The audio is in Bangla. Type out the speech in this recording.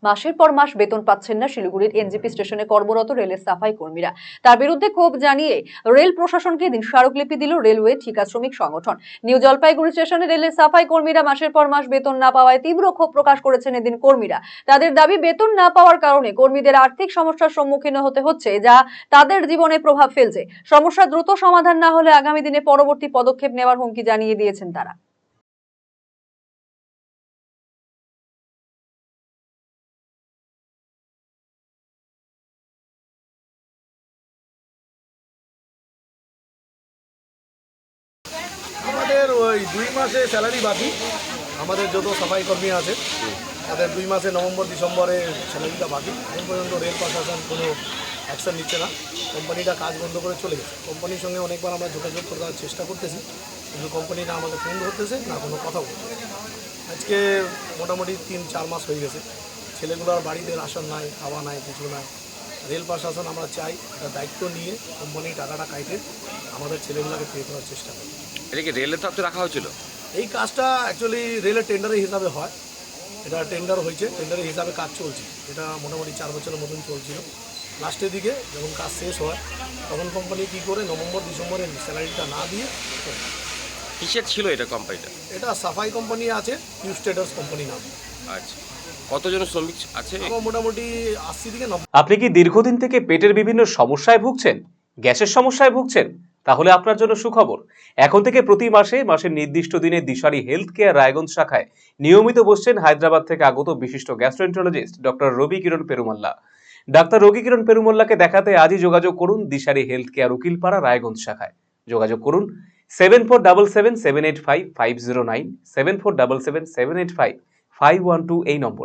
মাসের পর মাস বেতন পাচ্ছেন না শিলিগুড়ির এনজেপি স্টেশনে কর্মরত রেলের সাফাই কর্মীরা। তার বিরুদ্ধে ক্ষোভ জানিয়ে রেল প্রশাসনকে দিন স্মারকলিপি দিল রেলওয়ে ঠিকা শ্রমিক সংগঠন। নিউ জলপাইগুড়ি স্টেশনে রেলের সাফাই কর্মীরা মাসের পর মাস বেতন না পাওয়ায় তীব্র ক্ষোভ প্রকাশ করেছেন এদিন কর্মীরা। তাদের দাবি, বেতন না পাওয়ার কারণে কর্মীদের আর্থিক সমস্যার সম্মুখীন হতে হচ্ছে, যা তাদের জীবনে প্রভাব ফেলছে। সমস্যা দ্রুত সমাধান না হলে আগামী দিনে পরবর্তী পদক্ষেপ নেওয়ার হুমকি জানিয়ে দিয়েছেন তারা। আমাদের ওই 2 মাসে স্যালারি বাকি। আমাদের যত সাফাই কর্মী আছে তাদের 2 মাসে নভেম্বর ডিসেম্বরে স্যালারিটা বাকি। এখন পর্যন্ত রেল প্রশাসন কোনো অ্যাকশন নিচ্ছে না। কোম্পানিটা কাজ বন্ধ করে চলে গেছে। কোম্পানির সঙ্গে অনেকবার আমরা যোগাযোগ করার চেষ্টা করতেছি, কিন্তু কোম্পানি না আমাকে ফোন ধরতেছে, না কোনো কথা বলতেছে। আজকে মোটামুটি 3-4 মাস হয়ে গেছে। ছেলেগুলোর বাড়িতে রাশন নাই, খাওয়া নাই, কিছু নাই। রেল প্রশাসন আমরা চাই এটা দায়িত্ব নিয়ে কোম্পানি টাকাটা কাইটে আমাদের ছেলেগুলোকে পে করার চেষ্টা করে। এটা কি রেলের তরফে রাখা হয়েছিল? এই কাজটা অ্যাকচুয়ালি রেলের টেন্ডারের হিসাবে হয়। এটা টেন্ডার হয়েছে, টেন্ডারের হিসাবে কাজ চলছে। এটা মোটামুটি 4 বছরের মতন চলছিল। লাস্টের দিকে যখন কাজ শেষ হয় তখন কোম্পানি কী করে নভেম্বর ডিসেম্বরে স্যালারিটা না দিয়ে কিসের ছিল এটা কোম্পানিটা? এটা সাফাই কোম্পানি আছে, নিউ স্টেটাস কোম্পানি নাম। আচ্ছা, কতজন শ্রমিক আছে? আমার মোটামুটি 80 থেকে 90। আপনি কি দীর্ঘদিন থেকে পেটের বিভিন্ন সমস্যায় ভুগছেন, গ্যাসের সমস্যায় ভুগছেন? তাহলে আপনার জন্য সুখবর। এখন থেকে প্রতি মাসে মাসের নির্দিষ্ট দিনে দিশারি হেলথ কেয়ার রায়গঞ্জ শাখায় নিয়মিত বসছেন হায়দ্রাবাদ থেকে আগত বিশিষ্ট গ্যাস্ট্রোএন্টারোলজিস্ট ডক্টর রবি কিরণ পেরুমাল্লা। ডাক্তার রবি কিরণ পেরুমাল্লাকে দেখাতে আজই যোগাযোগ করুন দিশারি হেলথ কেয়ার উকিলপাড়া রায়গঞ্জ শাখায়। যোগাযোগ করুন 7477785509, 7477785512 এই নম্বরে।